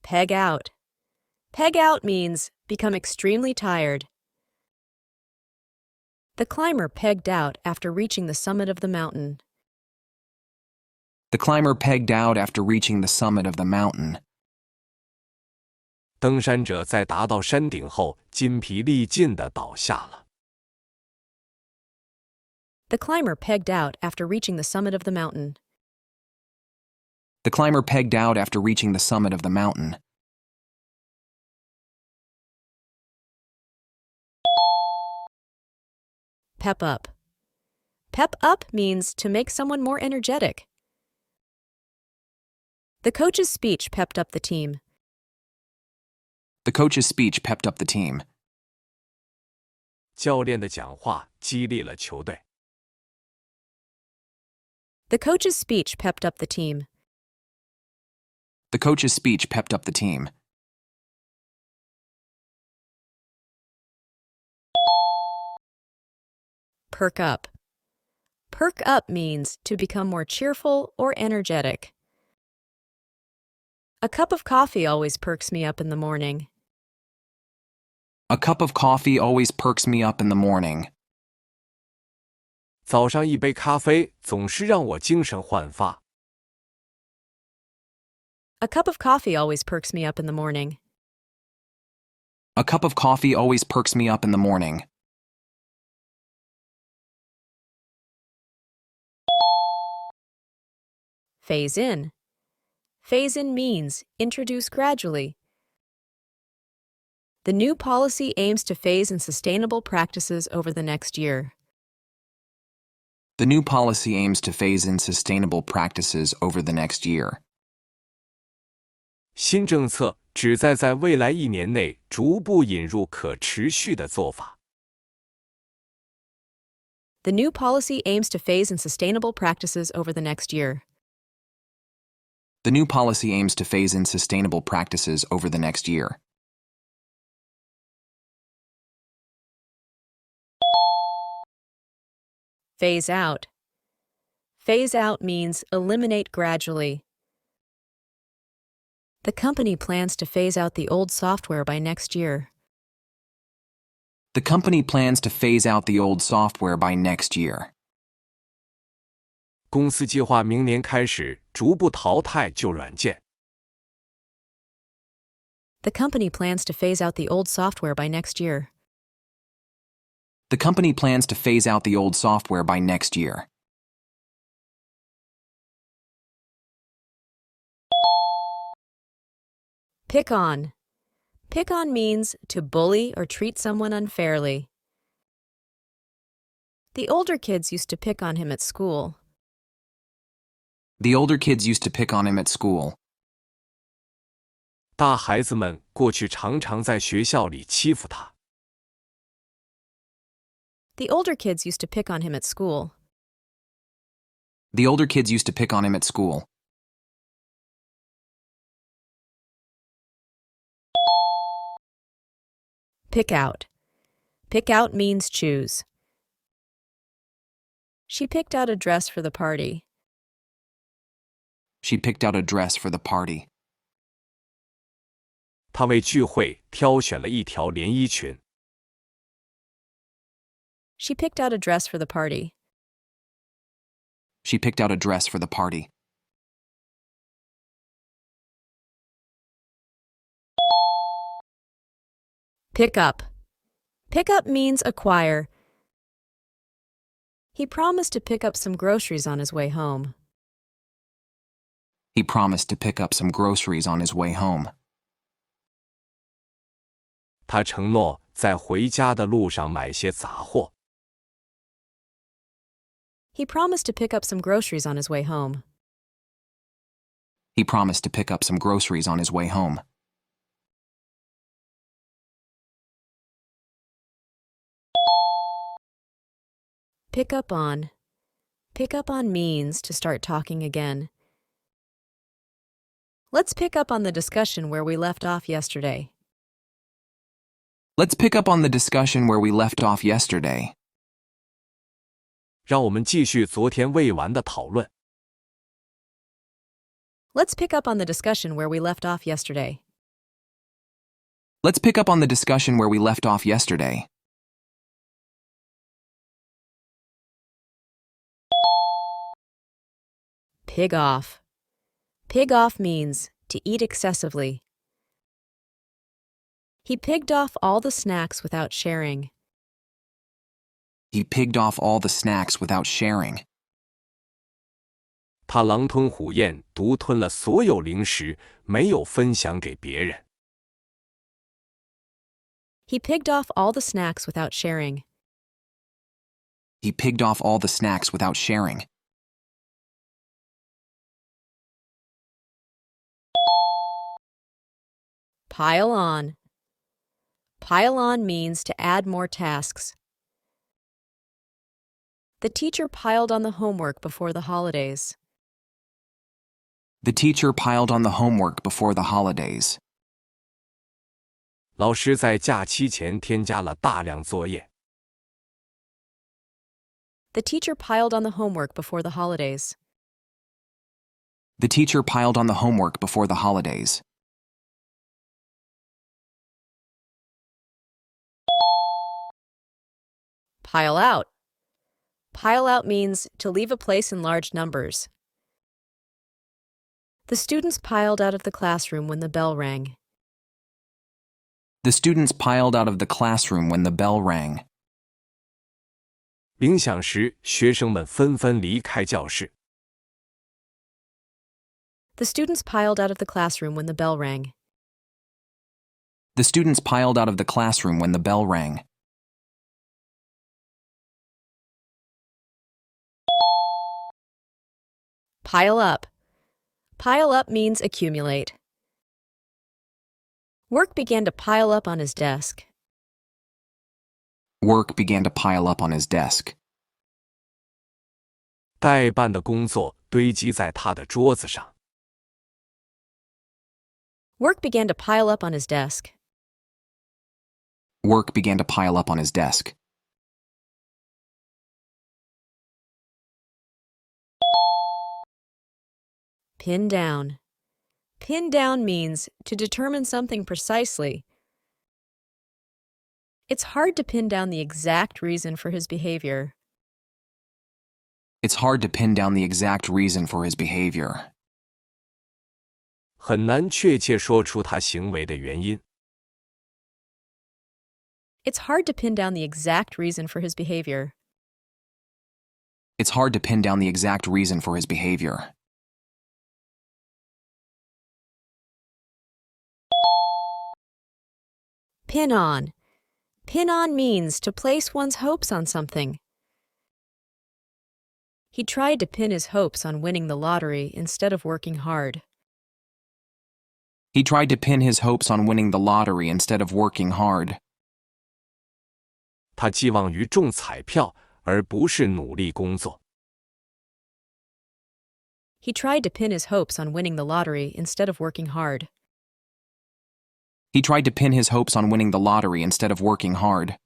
Peg out. Peg out means become extremely tired. The climber pegged out after reaching the summit of the mountain. The climber pegged out after reaching the summit of the mountain. 登山者在达到山顶后筋疲力尽地倒下了。The climber pegged out after reaching the summit of the mountain. The climber pegged out after reaching the summit of the mountain. Pep up. Pep up means to make someone more energetic. The coach's speech pepped up the team. The coach's speech pepped up the team. 教练的讲话激励了球队。The coach's speech pepped up the team. The coach's speech pepped up the team. Perk up. Perk up means to become more cheerful or energetic. A cup of coffee always perks me up in the morning. A cup of coffee always perks me up in the morning. 早上一杯咖啡总是让我精神焕发。A cup of coffee always perks me up in the morning. A cup of coffee always perks me up in the morning. Phase in. Phase in means introduce gradually. The new policy aims to phase in sustainable practices over the next year. The new policy aims to phase in sustainable practices over the next year. 新政策旨在在未来1年内逐步引入可持续的做法。The new policy aims to phase in sustainable practices over the next year. The new policy aims to phase in sustainable practices over the next year. Phase out. Phase out means eliminate gradually. The company plans to phase out the old software by next year. The company plans to phase out the old software by next year. 公司计划明年开始逐步淘汰旧软件。The company plans to phase out the old software by next year. The company plans to phase out the old software by next year. Pick on. Pick on means to bully or treat someone unfairly. The older kids used to pick on him at school. The older kids used to pick on him at school. 大孩子们过去常常在学校里欺负他。The older kids used to pick on him at school. The older kids used to pick on him at school. Pick out. Pick out means choose. She picked out a dress for the party. She picked out a dress for the party. 她为聚会挑选了一条连衣裙。She picked out a dress for the party. She picked out a dress for the party. Pick up. Pick up means acquire. He promised to pick up some groceries on his way home. He promised to pick up some groceries on his way home. 他承诺在回家的路上买些杂货。He promised to pick up some groceries on his way home. He promised to pick up some groceries on his way home. Pick up on. Pick up on means to start talking again. Let's pick up on the discussion where we left off yesterday. Let's pick up on the discussion where we left off yesterday. 让我们继续昨天未完的讨论。Let's pick up on the discussion where we left off yesterday. Let's pick up on the discussion where we left off yesterday. Pig off. Pig off means to eat excessively. He pigged off all the snacks without sharing. He pigged off all the snacks without sharing. 他狼吞虎咽，独吞了所有零食，没有分享给别人。He pigged off all the snacks without sharing. He pigged off all the snacks without sharing. Pile on. Pile on means to add more tasks. The teacher piled on the homework before the holidays. The teacher piled on the homework before the holidays. 老师在假期前添加了大量作业。The teacher piled on the homework before the holidays. The teacher piled on the homework before the holidays. Pile out. Pile out means to leave a place in large numbers. The students piled out of the classroom when the bell rang. The students piled out of the classroom when the bell rang. 铃响时，学生们纷纷离开教室。The students piled out of the classroom when the bell rang. The students piled out of the classroom when the bell rang. Pile up. Pile up means accumulate. Work began to pile up on his desk. Work began to pile up on his desk. 待办的工作堆积在他的桌子上。Work began to pile up on his desk. Work began to pile up on his desk. Pin down. Pin down means to determine something precisely. It's hard to pin down the exact reason for his behavior. It's hard to pin down the exact reason for his behavior. 很难确切说出他行为的原因。It's hard to pin down the exact reason for his behavior. It's hard to pin down the exact reason for his behavior. Pin on. Pin on means to place one's hopes on something. He tried to pin his hopes on winning the lottery instead of working hard. He tried to pin his hopes on winning the lottery instead of working hard. 他寄望于中彩票，而不是努力工作。He tried to pin his hopes on winning the lottery instead of working hard. He tried to pin his hopes on winning the lottery instead of working hard.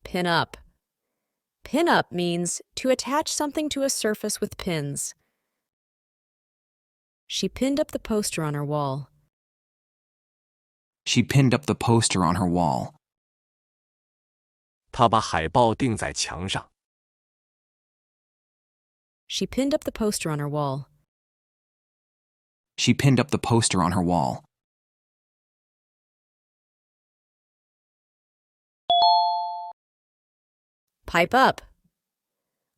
Pin up. Pin up means to attach something to a surface with pins. She pinned up the poster on her wall. She pinned up the poster on her wall. 他把海报钉在墙上。She pinned up the poster on her wall. She pinned up the poster on her wall. Pipe up.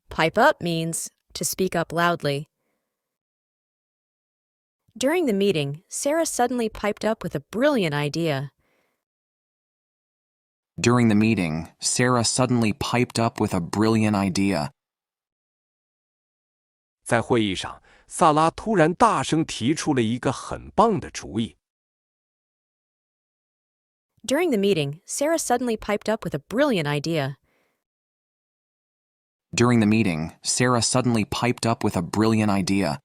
Pipe up means to speak up loudly. During the meeting, Sarah suddenly piped up with a brilliant idea. During the meeting, Sarah suddenly piped up with a brilliant idea. 在会议上，萨拉突然大声提出了一个很棒的主意。During the meeting, Sarah suddenly piped up with a brilliant idea. During the meeting, Sarah suddenly piped up with a brilliant idea.